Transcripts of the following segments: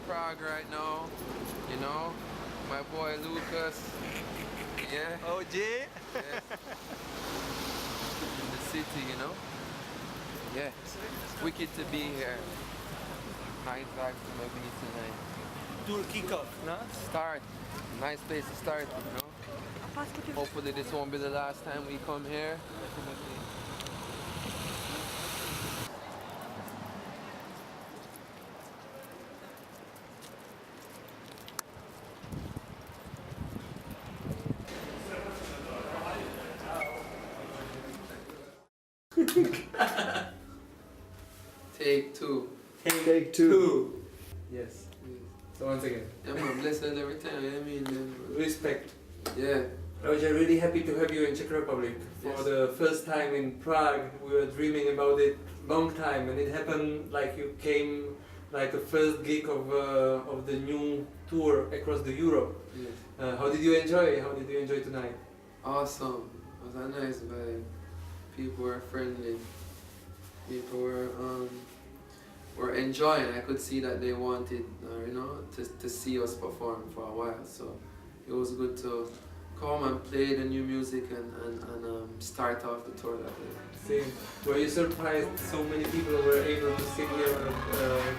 Prague right now, you know. My boy Lucas, yeah. OG? Yes. In the city, you know. Yeah. Wicked to be here. Nice vibes to my beat tonight. Tour kickoff, no? Start. Nice place to start, you know. Hopefully this won't be the last time we come here. Take two. Take two. Yes. So once again. Yeah, man, blessed every time, I mean, Respect. yeah. Roger, really happy to have you in Czech Republic. For Yes. the first time in Prague, we were dreaming about it long time, and it happened like you came like a first gig of the new tour across the Europe. Yes. How did you enjoy? How did you enjoy tonight? Awesome. It was a nice vibe. People were friendly. People were enjoying. I could see that they wanted, you know, to see us perform for a while. So it was good to come and play the new music and start off the tour that way. Same. Were you surprised so many people were able to sing your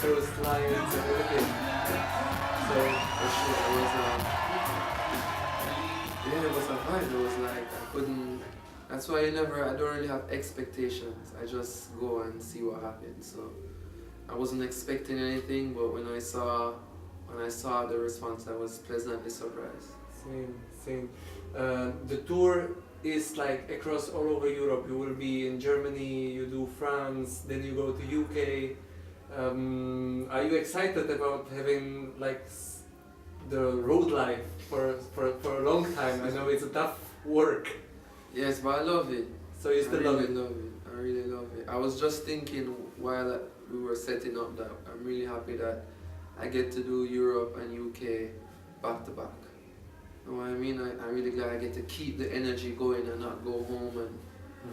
first lines and everything? So For sure, it was yeah, it was a vibe. It was like I couldn't. That's why I don't really have expectations. I just go and see what happens. So I wasn't expecting anything, but when I saw the response, I was pleasantly surprised. same. The tour is like across all over Europe. You will be in Germany, you do France, then you go to UK. Are you excited about having like the road life for a long time? I know it's a tough work. Yes, but I love it. So you still love it? I really love it. I was just thinking while we were setting up that I'm really happy that I get to do Europe and UK back to back. You know what I mean? I'm really glad I get to keep the energy going and not go home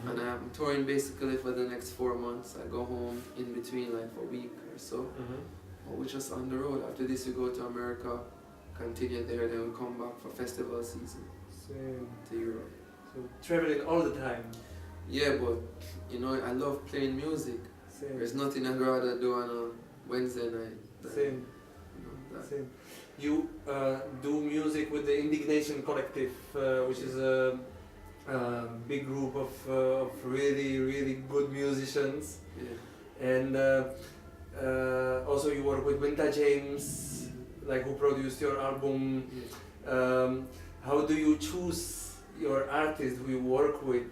and I'm touring basically for the next 4 months. I go home in between like for a week or so. But we're just on the road. After this we go to America, continue there, then we come back for festival season Same. to Europe. So traveling all the time. Yeah, but you know, I love playing music. Same. There's nothing I'd rather do on a Wednesday night. Same. You know, that. Same. You do music with the Indiggnation Collective, which is a big group of really good musicians. Yeah. And also you work with Winta James, like who produced your album. Yeah. How do you choose your artist who you work with?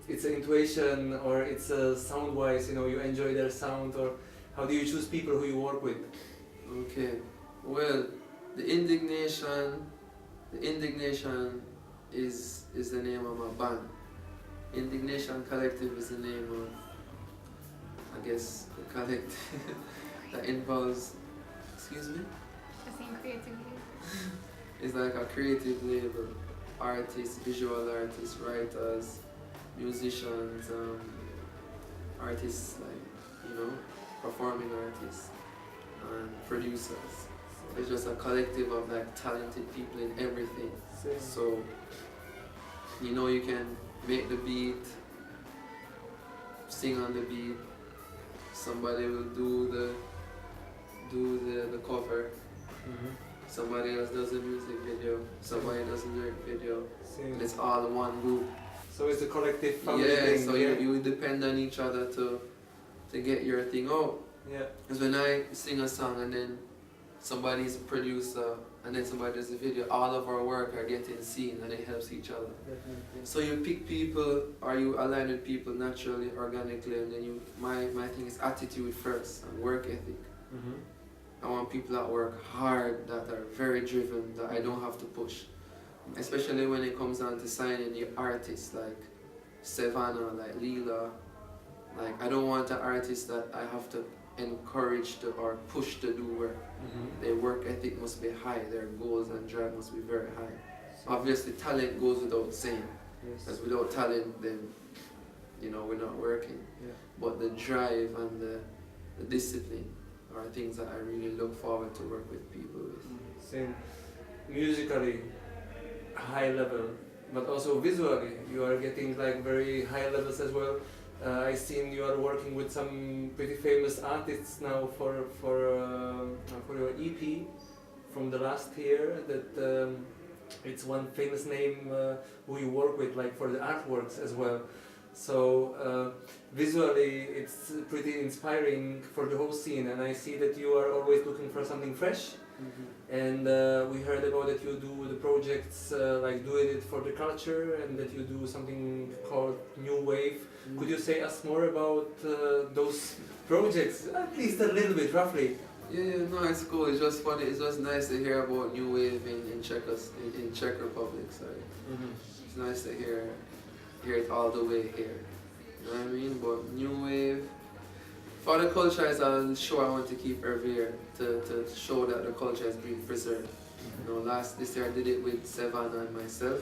It's an intuition or it's sound wise, you know, you enjoy their sound, or how do you choose people who you work with? Okay. Well, the Indignation is the name of my band. Indignation Collective is the name of, I guess, the collective that involves, excuse me? The same creativity. It's like a creative label. Artists, visual artists, writers, musicians, artists like, you know, performing artists and producers. It's just a collective of like talented people in everything. So, you know, you can make the beat, sing on the beat, somebody will do the cover, somebody else does a music video, somebody does a lyric video, and it's all one group. So it's a collective family Yeah, thing. so you depend on each other to get your thing out. Yeah. Because when I sing a song and then somebody's a producer and then somebody does a video, all of our work are getting seen and it helps each other. Definitely. So you pick people, or you align with people naturally, organically, and then my thing is attitude first and work ethic. I want people that work hard, that are very driven, that I don't have to push. Especially when it comes down to signing the artists like Savannah, like Leela. Like, I don't want an artist that I have to encourage to or push to do work. Their work ethic must be high, their goals and drive must be very high. Obviously talent goes without saying, because without talent then, you know, we're not working. But the drive and the discipline are things that I really look forward to work with people with. Same. Musically, high level, but also visually, you are getting like very high levels as well. I seen you are working with some pretty famous artists now for your EP from the last year. That it's one famous name who you work with, like for the artworks as well. So visually, it's pretty inspiring for the whole scene, and I see that you are always looking for something fresh. And we heard about that you do the projects like doing it for the culture, and that you do something called New Wave. Could you say us more about those projects, at least a little bit, roughly? Yeah, no, it's cool. It's just funny. It's just nice to hear about New Wave in Czech Republic. Sorry. It's nice to hear it all the way here. You know what I mean? But New Wave, for the culture is a show I want to keep every year to show that the culture is being preserved. You know, this year I did it with Savannah and myself.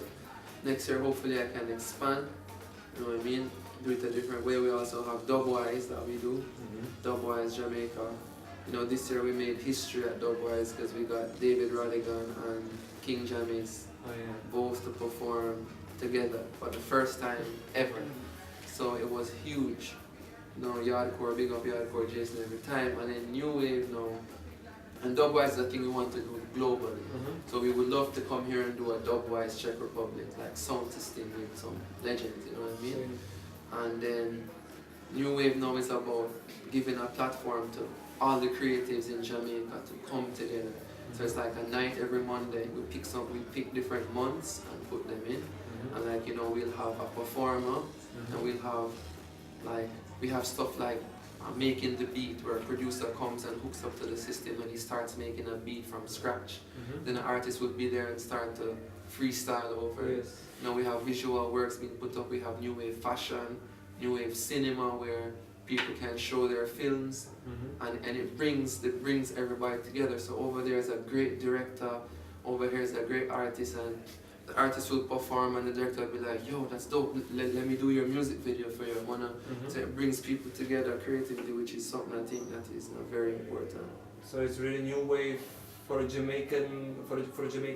Next year hopefully I can expand. You know what I mean? Do it a different way. We also have Dubwise that we do. Dubwise Jamaica. You know, this year we made history at Dubwise because we got David Rodigan and King Jamis both to perform together for the first time ever. So it was huge. You know, Yardcore, big up Yardcore Jason every time, and then New Wave now. And Dubwise is the thing we want to do globally. So we would love to come here and do a Dubwise Czech Republic, like sound system with some legends, you know what I mean? And then New Wave now is about giving a platform to all the creatives in Jamaica to come together. So it's like a night every Monday. We pick different months and put them in. And like, you know, we'll have a performer, and we'll have like, we have stuff like making the beat, where a producer comes and hooks up to the system and he starts making a beat from scratch. Then the artist will be there and start to freestyle over it. You know, we have visual works being put up. We have New Wave fashion, New Wave cinema, where people can show their films, and it brings everybody together. So over there is a great director, over here is a great artist, and the artist will perform and the director will be like, yo, that's dope, let me do your music video for you. So it brings people together creatively, which is something I think that is very important. So it's really New Wave for Jamaica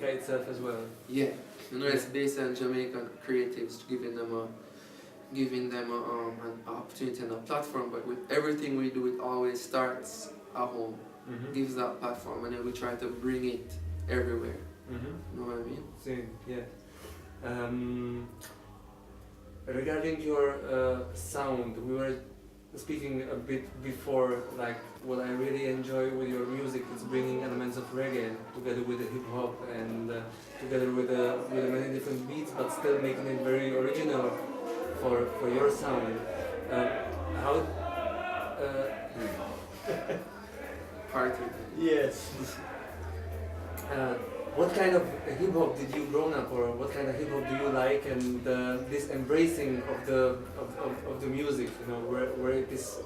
itself as well. Yeah, you know, it's based on Jamaican creatives, giving them an opportunity and a platform. But with everything we do, it always starts at home, gives that platform, and then we try to bring it everywhere. You know what I mean? Same, yeah. Regarding your sound, we were speaking a bit before, like what I really enjoy with your music is bringing elements of reggae together with the hip hop and together with many different beats, but still making it very original for your sound. How? Party. Yes. What kind of hip hop did you grow up, or what kind of hip hop do you like, and this embracing of the music, you know, where it is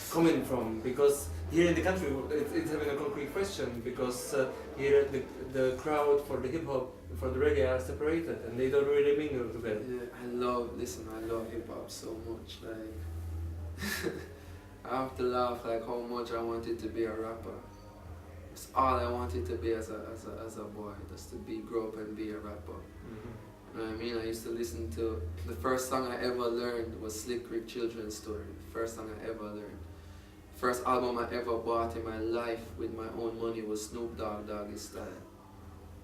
coming from? Because here in the country, it's having a concrete question, because here the crowd for the hip hop, for the reggae are separated, and they don't really mingle together. Yeah, I love hip hop so much. Like, I have to laugh like how much I wanted to be a rapper. It's all I wanted to be as a boy, just to grow up and be a rapper. You know what I mean? I used to listen to, the first song I ever learned was Slick Rick Children's Story. First song I ever learned. First album I ever bought in my life with my own money was Snoop Dogg, Doggy Style.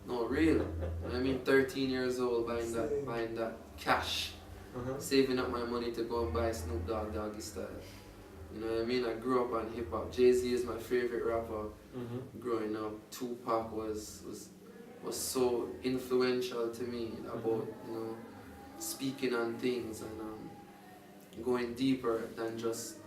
No, real. You know what I mean? 13 years old, buying that cash, saving up my money to go and buy Snoop Dogg, Doggy Style. You know what I mean? I grew up on hip hop. Jay-Z is my favorite rapper. Growing up, Tupac was so influential to me about, you know, speaking on things and going deeper than just,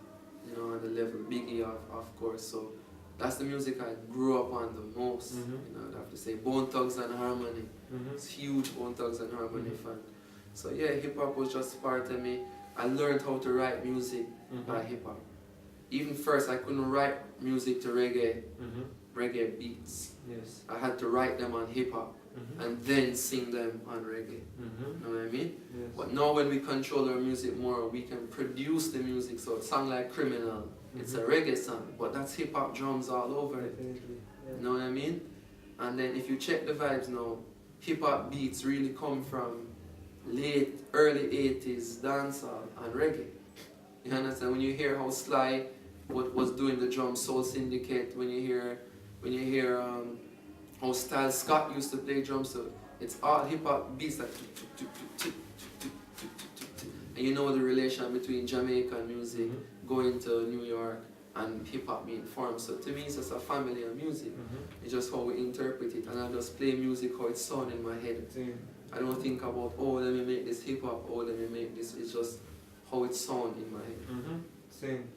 you know, on the level. Biggie, of course. So that's the music I grew up on the most. You know, I'd have to say Bone Thugs and Harmony. It's huge Bone Thugs and Harmony fan. So yeah, hip hop was just part of me. I learned how to write music by hip hop. Even first, I couldn't write music to reggae beats. Yes. I had to write them on hip hop and then sing them on reggae. You know what I mean? Yes. But now when we control our music more, we can produce the music. So a song like Criminal, It's a reggae song, but that's hip hop drums all over it. Definitely. Yeah. You know what I mean? And then if you check the vibes now, hip hop beats really come from early 80s dancehall and reggae. You understand? When you hear how Sly was doing the drum, Soul Syndicate, when you hear how Styles Scott used to play drums, so it's all hip hop beats like and you know the relation between Jamaican music going to New York and hip hop being formed. So to me it's just a family of music. It's just how we interpret it, and I just play music how it sounds in my head. I don't think about, oh, let me make this hip hop, oh, let me make this. It's just how it sounds in my head. Same.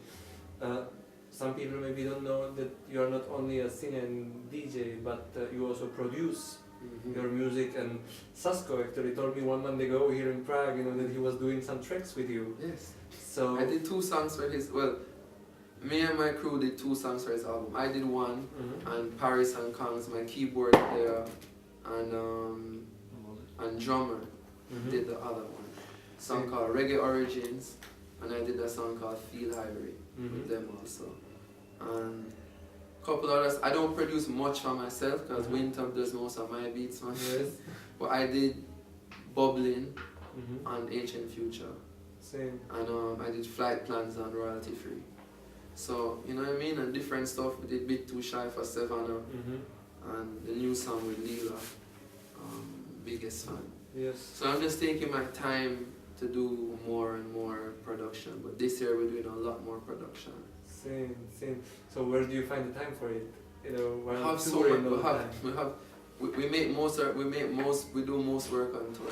Some people maybe don't know that you are not only a singer and DJ, but you also produce your music. And Sasko actually told me 1 month ago here in Prague, that he was doing some tracks with you. Yes. So I did 2 songs for his. Well, me and my crew did 2 songs for his album. I did one, and Paris and Kongs, my keyboard player and drummer, did the other one. Song called Reggae Origins, and I did a song called Feel Hybrid with them also. And a couple others. I don't produce much for myself because Wintop does most of my beats myself. But I did Bubbling on Ancient Future. Same. And I did Flight Plans on Royalty Free. So, you know what I mean? And different stuff. We did Bit Too Shy for Savannah. And the new song with Leela. Biggest fan. Yes. So I'm just taking my time to do more and more production. But this year we're doing a lot more production. Same. So where do you find the time for it? While We have so touring much. all the time. We do most work on tour.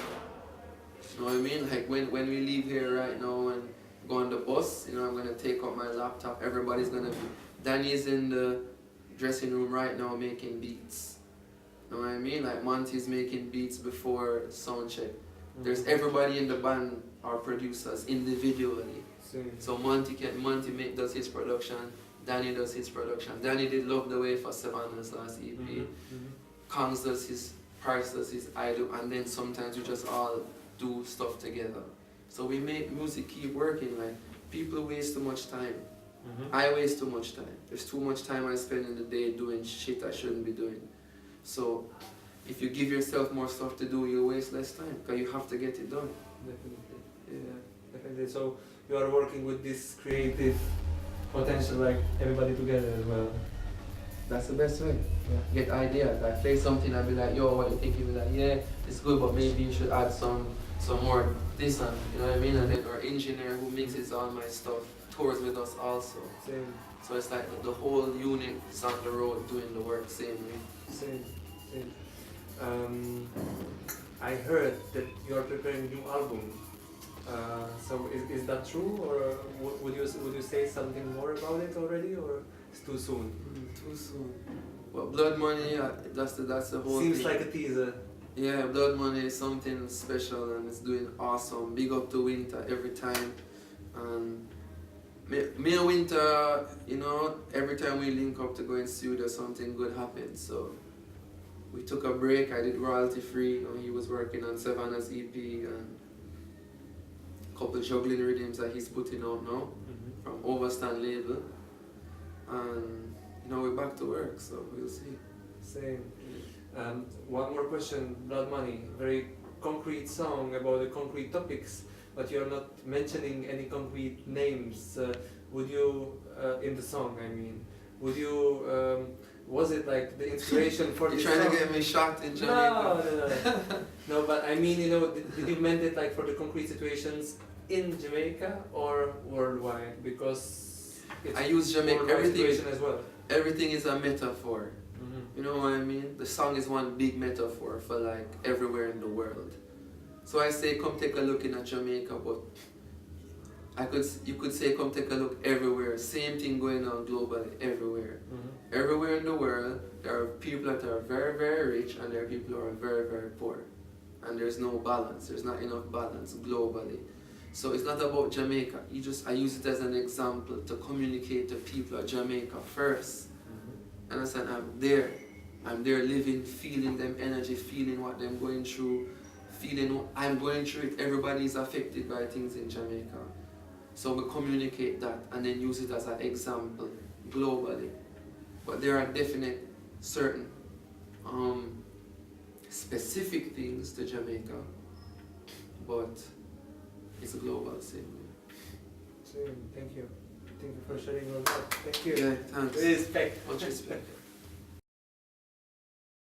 You know what I mean? Like when we leave here right now and go on the bus, I'm gonna take out my laptop. Everybody's gonna be. Danny's in the dressing room right now making beats. You know what I mean? Like Monty's making beats before sound check. There's everybody in the band are producers individually. Same. So Monty does his production, Danny does his production. Danny did Love the Way for Savannah's last EP. Kongs does his, Paris does his, I do, and then sometimes we just all do stuff together. So we make music keep working. Like people waste too much time. I waste too much time. There's too much time I spend in the day doing shit I shouldn't be doing. So if you give yourself more stuff to do, you'll waste less time because you have to get it done. Definitely. Yeah, definitely. So you are working with this creative potential, like everybody together as well. That's the best way. Get ideas. Like play something and be like, yo, what you think? You be like, yeah, it's good, but maybe you should add some more this and you know what I mean? And then our engineer who mixes all my stuff tours with us also. Same. So it's like the whole unit is on the road doing the work same way. Same. I heard that you are preparing a new album. So is that true, or would you say something more about it already, or it's too soon? Too soon. But Blood Money, that's the whole Seems thing. like a teaser. Yeah, Blood Money is something special and it's doing awesome. Big up to Winter every time. And me and Winter, every time we link up to go in studio, something good happens. So we took a break. I did Royalty Free. He was working on Savannah's EP and a couple juggling rhythms that he's putting out now from Overstand label. And we're back to work, so we'll see. Same. One more question, Blood Money, very concrete song about the concrete topics, but you're not mentioning any concrete names. Would you, in the song I mean, would you, was it like the inspiration for this You're trying song? to get me shot in Jamaica? No. No, but I mean, did you meant it like for the concrete situations in Jamaica or worldwide? Because it's I use Jamaica, situation as well. Everything is a metaphor. You know what I mean? The song is one big metaphor for like everywhere in the world. So I say, come take a look in Jamaica, but you could say, come take a look everywhere. Same thing going on globally, everywhere. Everywhere in the world, there are people that are very, very rich and there are people who are very, very poor. And there's no balance. There's not enough balance globally. So it's not about Jamaica. I use it as an example to communicate to people of Jamaica first. And I said, I'm there living, feeling them energy, feeling what they're going through, feeling what I'm going through it. Everybody is affected by things in Jamaica. So we communicate that and then use it as an example globally. But there are definite certain specific things to Jamaica, but it's a global same. Same. Thank you. Thank you for sharing all that. Thank you. Yeah, thanks. Respect. Much respect.